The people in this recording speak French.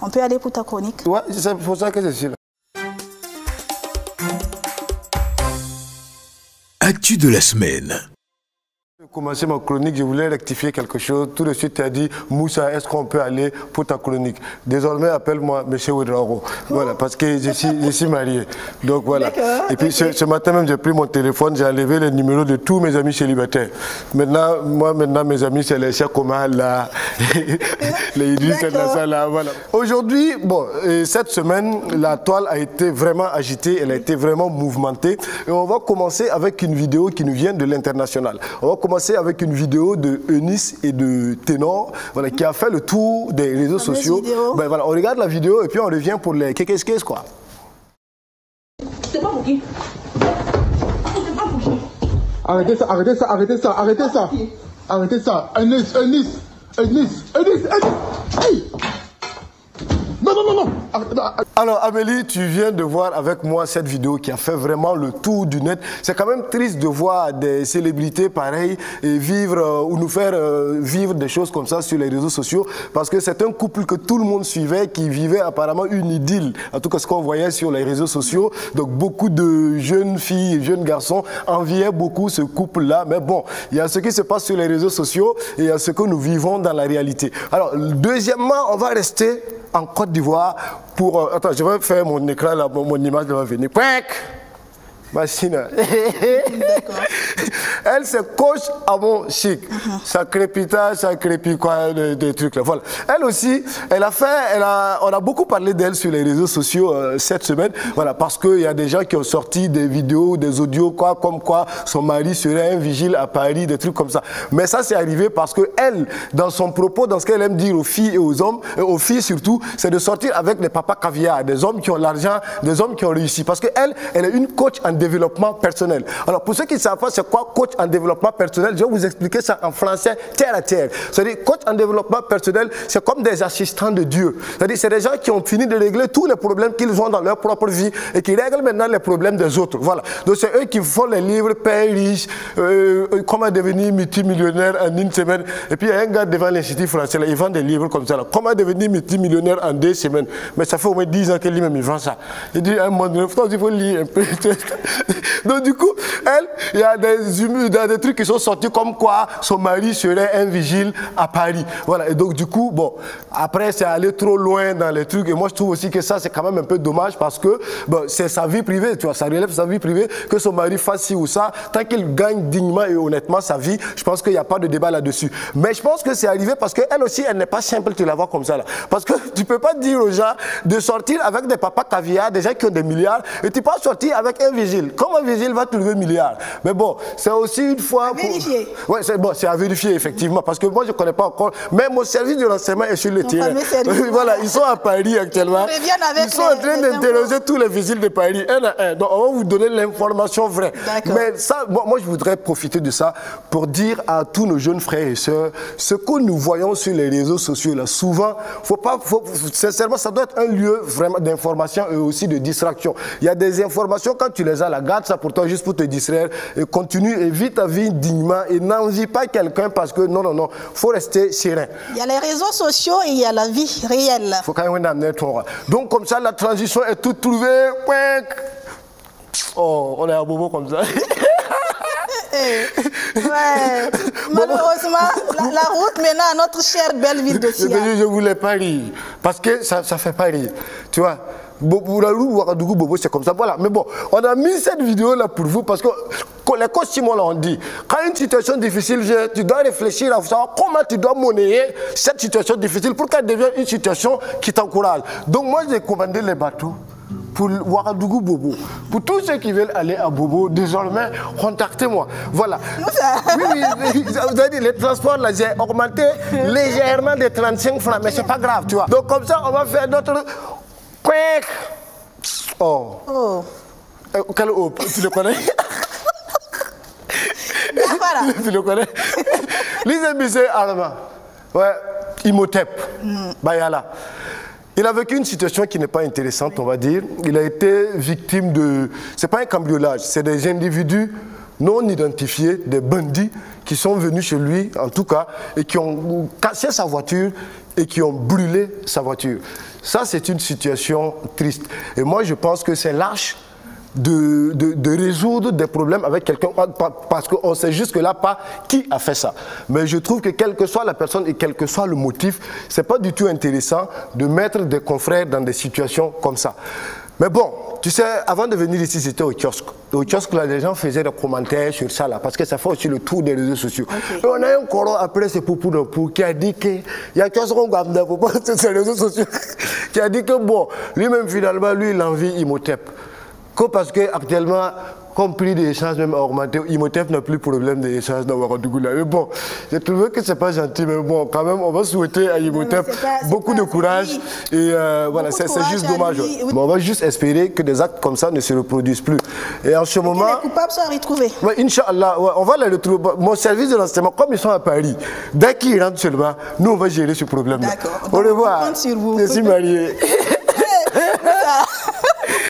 On peut aller pour ta chronique. Ouais, c'est pour ça que je suis là. Actu de la semaine. Pour commencer ma chronique, je voulais rectifier quelque chose. Tout de suite, tu as dit, Moussa, est-ce qu'on peut aller pour ta chronique? Désormais, appelle-moi M. Ouedraogo. Voilà, parce que je suis marié. Donc voilà. Et puis ce matin même, j'ai pris mon téléphone, j'ai enlevé les numéros de tous mes amis célibataires. Maintenant, mes amis, c'est les Cheikh Omar, là, les Idriss là, voilà. Aujourd'hui, bon, cette semaine, la toile a été vraiment agitée, elle a été vraiment mouvementée. Et on va commencer avec une vidéo qui nous vient de l'international. On va commencer avec une vidéo de Eunice et de Ténor, voilà, qui a fait le tour des réseaux sociaux. Ben, voilà, on regarde la vidéo et puis on revient pour les qu'est-ce quoi. C'est pas pour qui? Arrêtez ça, arrêtez ça, arrêtez ça, arrêtez ça. Arrêtez ça. Eunice. Hey! Non. Alors Amélie, tu viens de voir avec moi cette vidéo qui a fait vraiment le tour du net. C'est quand même triste de voir des célébrités pareilles et vivre ou nous faire vivre des choses comme ça sur les réseaux sociaux, parce que c'est un couple que tout le monde suivait, qui vivait apparemment une idylle, en tout cas ce qu'on voyait sur les réseaux sociaux. Donc beaucoup de jeunes filles et jeunes garçons enviaient beaucoup ce couple-là. Mais bon, il y a ce qui se passe sur les réseaux sociaux et il y a ce que nous vivons dans la réalité. Alors deuxièmement, on va rester en Côte d'Ivoire pour... attends, je vais faire mon écran là, mon image va venir. Machine. Elle, c'est coach à mon chic. Ça crépita, ça crépit quoi, des trucs là. Voilà. Elle aussi, on a beaucoup parlé d'elle sur les réseaux sociaux cette semaine. Voilà, parce qu'il y a des gens qui ont sorti des vidéos, des audios, quoi, comme quoi son mari serait un vigile à Paris, des trucs comme ça. Mais ça, c'est arrivé parce que elle, dans son propos, dans ce qu'elle aime dire aux filles et aux hommes, aux filles surtout, c'est de sortir avec des papas caviar, des hommes qui ont l'argent, des hommes qui ont réussi. Parce qu'elle, elle est une coach en développement personnel. Alors, pour ceux qui ne savent pas c'est quoi coach en développement personnel, je vais vous expliquer ça en français, terre à terre. C'est-à-dire, coach en développement personnel, c'est comme des assistants de Dieu. C'est-à-dire, c'est des gens qui ont fini de régler tous les problèmes qu'ils ont dans leur propre vie et qui règlent maintenant les problèmes des autres. Voilà. Donc, c'est eux qui font les livres Père riche, comment devenir multimillionnaire en une semaine. Et puis, il y a un gars devant l'Institut français, là, il vend des livres comme ça. Là. Comment devenir multimillionnaire en 2 semaines. Mais ça fait au moins 10 ans que lui-même, il vend ça. Il dit, à un moment donné, il faut lire un peu. Donc du coup, elle, il y a des trucs qui sont sortis comme quoi son mari serait un vigile à Paris. Voilà, et donc du coup, bon, après c'est allé trop loin dans les trucs. Et moi je trouve aussi que ça c'est quand même un peu dommage parce que bon, c'est sa vie privée, tu vois, ça relève sa vie privée, que son mari fasse ci ou ça. Tant qu'il gagne dignement et honnêtement sa vie, je pense qu'il n'y a pas de débat là-dessus. Mais je pense que c'est arrivé parce qu'elle aussi, elle n'est pas simple de la voir comme ça là. Parce que tu ne peux pas dire aux gens de sortir avec des papas caviar, des gens qui ont des milliards, et tu peux pas sortir avec un vigile. Comment un vigile va trouver milliards? Mais bon, c'est aussi une fois... À vérifier. Oui, c'est bon, à vérifier effectivement, parce que moi je ne connais pas encore. Même mon service de renseignement est sur le terrain. Voilà, ils sont à Paris actuellement. Ils sont en train d'interroger tous les vigiles de Paris, un à un. Donc on va vous donner l'information vraie. Mais ça, moi je voudrais profiter de ça pour dire à tous nos jeunes frères et sœurs, ce que nous voyons sur les réseaux sociaux là, souvent, sincèrement, ça doit être un lieu vraiment d'information et aussi de distraction. Il y a des informations, quand tu les as, la garde ça pour toi juste pour te distraire et continue et vis ta vie dignement et n'envie pas quelqu'un parce que non, faut rester serein. Il y a les réseaux sociaux et il y a la vie réelle. Faut quand même amener ton roi. Donc comme ça, la transition est toute trouvée. Oh, on est à bobo comme ça. Ouais. Malheureusement, la route maintenant à notre chère belle ville de Sia. Je voulais pas rire parce que ça fait pas rire, tu vois. C'est comme ça, voilà. Mais bon, on a mis cette vidéo là pour vous parce que les coachs l'ont dit. Quand une situation difficile vient, tu dois réfléchir à savoir comment tu dois monnayer cette situation difficile pour qu'elle devienne une situation qui t'encourage. Donc moi j'ai commandé les bateaux pour Ouagadougou Bobo. Pour tous ceux qui veulent aller à Bobo, désormais, contactez-moi. Voilà. Oui, vous avez dit, les transports, là, j'ai augmenté légèrement de 35 francs, mais c'est pas grave, tu vois. Donc comme ça, on va faire notre... Oh. Quel oh? Tu le connais? Tu le connais? Lisez Arma. Ouais, Imhotep. Bayala. Il a vécu une situation qui n'est pas intéressante, on va dire. Il a été victime de... C'est pas un cambriolage, c'est des individus non identifiés, des bandits qui sont venus chez lui, en tout cas, et qui ont cassé sa voiture, et qui ont brûlé sa voiture. Ça, c'est une situation triste. Et moi, je pense que c'est lâche de résoudre des problèmes avec quelqu'un, parce qu'on ne sait jusque-là pas qui a fait ça. Mais je trouve que quelle que soit la personne et quel que soit le motif, ce n'est pas du tout intéressant de mettre des confrères dans des situations comme ça. Mais bon, tu sais, avant de venir ici, c'était au kiosque. Au kiosque, là, les gens faisaient des commentaires sur ça, là, parce que ça fait aussi le tour des réseaux sociaux. Okay. Et on a un coro après, c'est Poupou qui a dit qu'il y a kiosque qu'on gagne sur ces réseaux sociaux, qui a dit que bon, lui-même, finalement, lui, il envie Imhotep. Parce qu'actuellement, comme prix d'échange même a augmenté, Imhotep n'a plus de problème d'échange dans Ouagadougou. Mais bon, j'ai trouvé que c'est pas gentil, mais bon, quand même, on va souhaiter à Imhotep beaucoup de courage. Et voilà, c'est juste dommage. Oui. Mais on va juste espérer que des actes comme ça ne se reproduisent plus. Et en ce moment... Que les coupables soient retrouvés. Ouais, Inch'Allah, ouais, on va les retrouver. Mon service de renseignement, comme ils sont à Paris, dès qu'ils rentrent seulement, nous, on va gérer ce problème-là. D'accord. Au revoir. On compte sur vous. Je suis marié.